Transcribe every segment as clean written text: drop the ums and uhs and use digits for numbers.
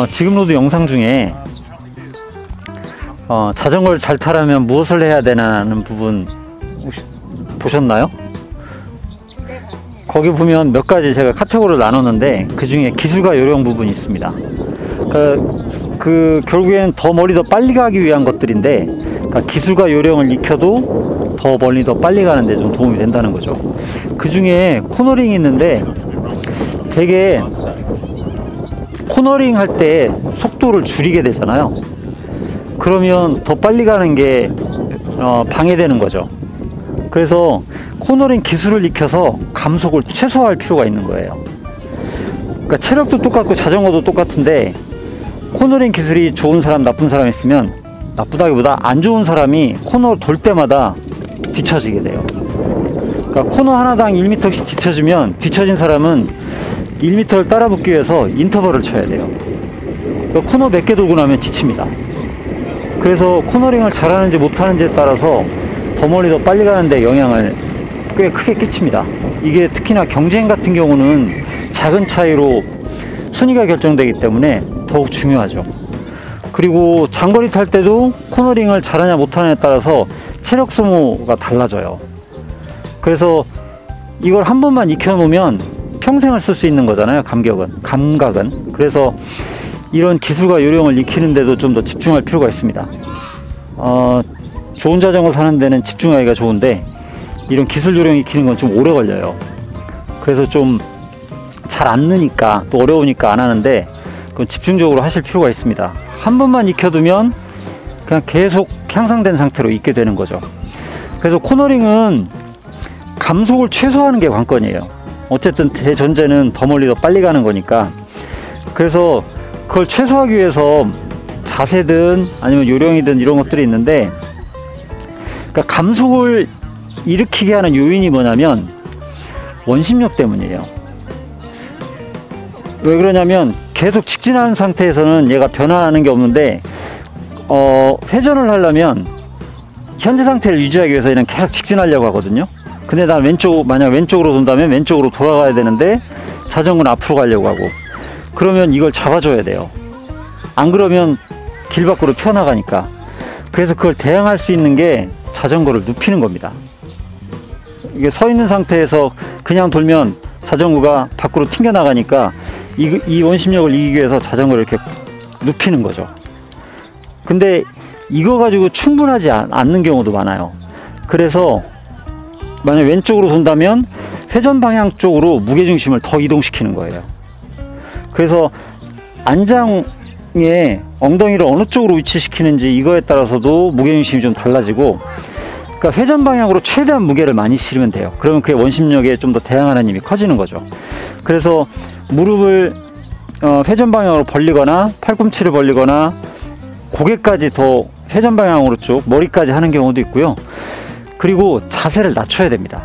지금 로드 영상 중에 자전거를 잘 타려면 무엇을 해야 되나는 부분 혹시 보셨나요? 거기 보면 몇 가지 제가 카테고리를 나눴는데 그 중에 기술과 요령 부분이 있습니다. 결국엔 더 멀리 더 빨리 가기 위한 것들인데, 그러니까 기술과 요령을 익혀도 더 멀리 더 빨리 가는데 좀 도움이 된다는 거죠. 그 중에 코너링이 있는데, 되게 코너링 할 때 속도를 줄이게 되잖아요. 그러면 더 빨리 가는 게 방해되는 거죠. 그래서 코너링 기술을 익혀서 감속을 최소화할 필요가 있는 거예요. 그러니까 체력도 똑같고 자전거도 똑같은데, 코너링 기술이 좋은 사람 나쁜 사람 있으면, 나쁘다기보다 안 좋은 사람이 코너 돌 때마다 뒤처지게 돼요. 그러니까 코너 하나당 1m씩 뒤처지면, 뒤처진 사람은 1m를 따라 붙기 위해서 인터벌을 쳐야 돼요. 그러니까 코너 몇 개 돌고 나면 지칩니다. 그래서 코너링을 잘하는지 못하는지에 따라서 더 멀리 더 빨리 가는데 영향을 꽤 크게 끼칩니다. 이게 특히나 경쟁 같은 경우는 작은 차이로 순위가 결정되기 때문에 더욱 중요하죠. 그리고 장거리 탈 때도 코너링을 잘하냐 못하냐에 따라서 체력 소모가 달라져요. 그래서 이걸 한 번만 익혀놓으면 평생을 쓸 수 있는 거잖아요. 감각은. 그래서 이런 기술과 요령을 익히는데도 좀 더 집중할 필요가 있습니다. 좋은 자전거 사는 데는 집중하기가 좋은데, 이런 기술 요령 익히는 건 좀 오래 걸려요. 그래서 좀 잘 안 느니까, 또 어려우니까 안 하는데, 그건 집중적으로 하실 필요가 있습니다. 한 번만 익혀두면 그냥 계속 향상된 상태로 익게 되는 거죠. 그래서 코너링은 감속을 최소화하는 게 관건이에요. 어쨌든 대전제는 더 멀리 더 빨리 가는 거니까. 그래서 그걸 최소화하기 위해서 자세든 아니면 요령이든 이런 것들이 있는데, 그러니까 감속을 일으키게 하는 요인이 뭐냐면 원심력 때문이에요. 왜 그러냐면 계속 직진하는 상태에서는 얘가 변화하는 게 없는데, 회전을 하려면 현재 상태를 유지하기 위해서 얘는 계속 직진하려고 하거든요. 근데 난 만약 왼쪽으로 돈다면 왼쪽으로 돌아가야 되는데, 자전거는 앞으로 가려고 하고, 그러면 이걸 잡아줘야 돼요. 안 그러면 길 밖으로 튀어나가니까. 그래서 그걸 대항할 수 있는 게 자전거를 눕히는 겁니다. 이게 서 있는 상태에서 그냥 돌면 자전거가 밖으로 튕겨나가니까, 이 원심력을 이기기 위해서 자전거를 이렇게 눕히는 거죠. 근데 이거 가지고 충분하지 않는 경우도 많아요. 그래서 만약 왼쪽으로 돈다면 회전 방향 쪽으로 무게중심을 더 이동시키는 거예요. 그래서 안장에 엉덩이를 어느 쪽으로 위치시키는지 이거에 따라서도 무게중심이 좀 달라지고, 그러니까 회전 방향으로 최대한 무게를 많이 실으면 돼요. 그러면 그게 원심력에 좀 더 대항하는 힘이 커지는 거죠. 그래서 무릎을 회전 방향으로 벌리거나 팔꿈치를 벌리거나 고개까지 더 회전 방향으로 쭉 머리까지 하는 경우도 있고요. 그리고 자세를 낮춰야 됩니다.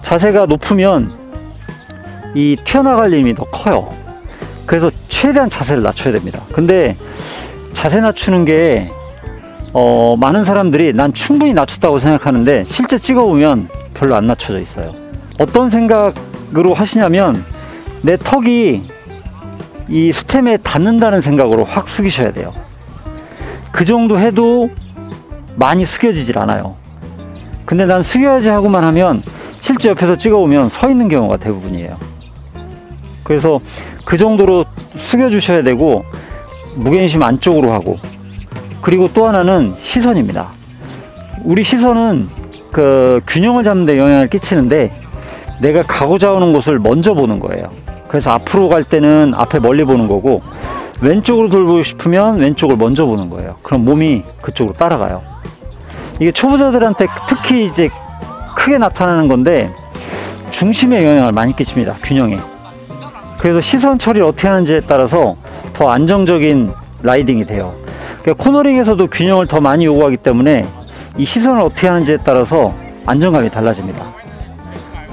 자세가 높으면 이 튀어나갈 힘이 더 커요. 그래서 최대한 자세를 낮춰야 됩니다. 근데 자세 낮추는 게 많은 사람들이 난 충분히 낮췄다고 생각하는데 실제 찍어보면 별로 안 낮춰져 있어요. 어떤 생각으로 하시냐면 내 턱이 이 스템에 닿는다는 생각으로 확 숙이셔야 돼요. 그 정도 해도 많이 숙여지질 않아요. 근데 난 숙여야지 하고만 하면 실제 옆에서 찍어보면 서 있는 경우가 대부분이에요. 그래서 그 정도로 숙여 주셔야 되고, 무게중심 안쪽으로 하고, 그리고 또 하나는 시선입니다. 우리 시선은 그 균형을 잡는 데 영향을 끼치는데, 내가 가고자 하는 곳을 먼저 보는 거예요. 그래서 앞으로 갈 때는 앞에 멀리 보는 거고, 왼쪽으로 돌보고 싶으면 왼쪽을 먼저 보는 거예요. 그럼 몸이 그쪽으로 따라가요. 이게 초보자들한테 특히 이제 크게 나타나는 건데, 중심에 영향을 많이 끼칩니다. 균형에. 그래서 시선 처리를 어떻게 하는지에 따라서 더 안정적인 라이딩이 돼요. 그러니까 코너링에서도 균형을 더 많이 요구하기 때문에 이 시선을 어떻게 하는지에 따라서 안정감이 달라집니다.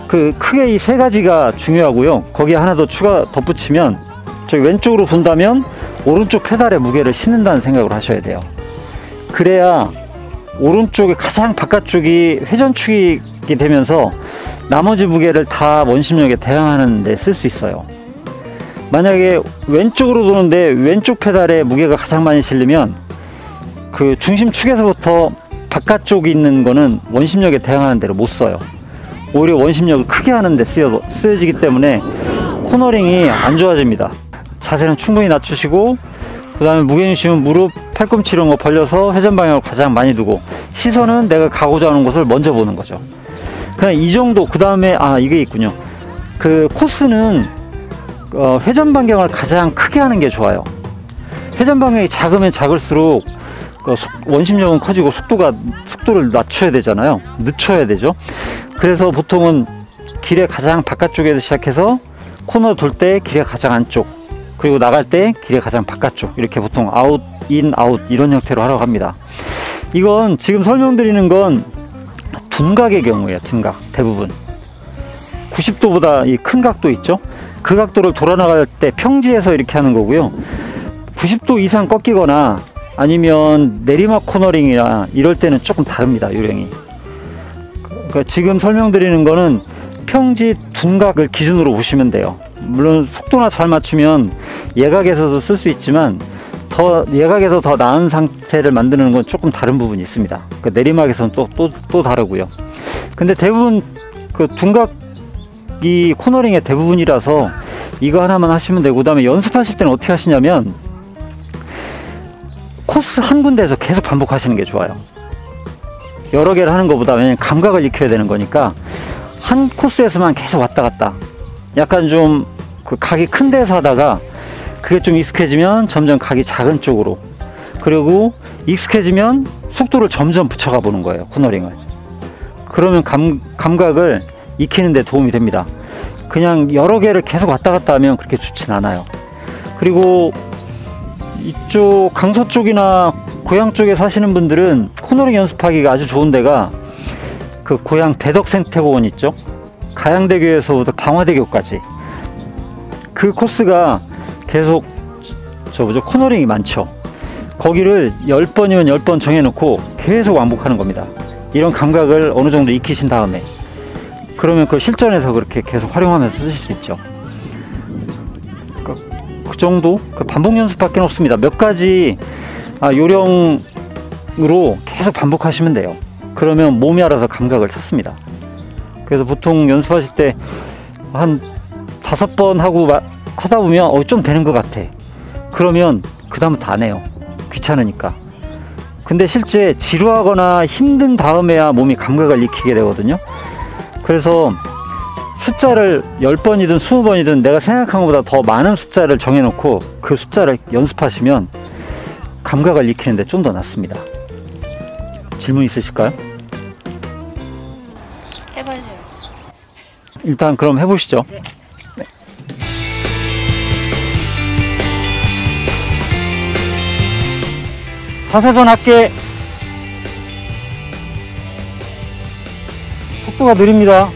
크게 이 세 가지가 중요하고요. 거기에 하나 더 덧붙이면, 저기 왼쪽으로 본다면 오른쪽 페달에 무게를 싣는다는 생각을 하셔야 돼요. 그래야 오른쪽에 가장 바깥쪽이 회전축이 되면서 나머지 무게를 다 원심력에 대항하는 데 쓸 수 있어요. 만약에 왼쪽으로 도는데 왼쪽 페달에 무게가 가장 많이 실리면 그 중심축에서부터 바깥쪽에 있는 거는 원심력에 대항하는 데를 못 써요. 오히려 원심력을 크게 하는 데 쓰여지기 때문에 코너링이 안 좋아집니다. 자세는 충분히 낮추시고, 그 다음에 무게중심은 무릎, 팔꿈치 이런 거 벌려서 회전 방향을 가장 많이 두고, 시선은 내가 가고자 하는 곳을 먼저 보는 거죠. 그냥 이 정도. 그 다음에 이게 있군요. 그 코스는 회전 반경을 가장 크게 하는 게 좋아요. 회전 반경이 작으면 작을수록 원심력은 커지고 속도를 낮춰야 되잖아요. 늦춰야 되죠. 그래서 보통은 길의 가장 바깥쪽에서 시작해서 코너 돌 때 길의 가장 안쪽, 그리고 나갈 때 길의 가장 바깥쪽, 이렇게 보통 아웃, 인, 아웃 이런 형태로 하라고 합니다. 이건 지금 설명드리는 건 둔각의 경우에요. 둔각 대부분 90도보다 이 큰 각도 있죠. 그 각도를 돌아 나갈 때 평지에서 이렇게 하는 거고요. 90도 이상 꺾이거나 아니면 내리막 코너링이나 이럴 때는 조금 다릅니다. 요령이. 그러니까 지금 설명드리는 거는 평지 둔각을 기준으로 보시면 돼요. 물론 속도나 잘 맞추면 예각에서도 쓸 수 있지만 예각에서 더 나은 상태를 만드는 건 조금 다른 부분이 있습니다. 그러니까 내리막에서는 또 다르고요. 근데 대부분 그 둔각이 코너링의 대부분이라서 이거 하나만 하시면 되고, 그 다음에 연습하실 때는 어떻게 하시냐면 코스 한 군데에서 계속 반복하시는 게 좋아요. 여러 개를 하는 것보다, 왜냐면 감각을 익혀야 되는 거니까 한 코스에서만 계속 왔다 갔다, 약간 좀 그 각이 큰 데서 하다가 그게 좀 익숙해지면 점점 각이 작은 쪽으로, 그리고 익숙해지면 속도를 점점 붙여가 보는 거예요. 코너링을. 그러면 감각을 익히는 데 도움이 됩니다. 그냥 여러 개를 계속 왔다 갔다 하면 그렇게 좋진 않아요. 그리고 이쪽 강서 쪽이나 고향 쪽에 사시는 분들은 코너링 연습하기가 아주 좋은 데가 그 고향 대덕생태공원 있죠. 가양대교에서부터 방화대교까지 그 코스가 계속 코너링이 많죠. 거기를 10번이면 10번 정해놓고 계속 왕복하는 겁니다. 이런 감각을 어느 정도 익히신 다음에, 그러면 그 실전에서 그렇게 계속 활용하면서 쓰실 수 있죠. 그 정도? 그 반복 연습밖에 없습니다. 몇 가지 요령으로 계속 반복하시면 돼요. 그러면 몸이 알아서 감각을 찾습니다. 그래서 보통 연습하실 때 한 5번 하다 보면 좀 되는 것 같아. 그러면 그 다음부터 안 해요. 귀찮으니까. 근데 실제 지루하거나 힘든 다음에야 몸이 감각을 익히게 되거든요. 그래서 숫자를 10번이든 20번이든 내가 생각한 것보다 더 많은 숫자를 정해놓고 그 숫자를 연습하시면 감각을 익히는데 좀 더 낫습니다. 질문 있으실까요? 해봐야죠. 일단 그럼 해보시죠. 네. 네. 자세선 할게. 속도가 느립니다.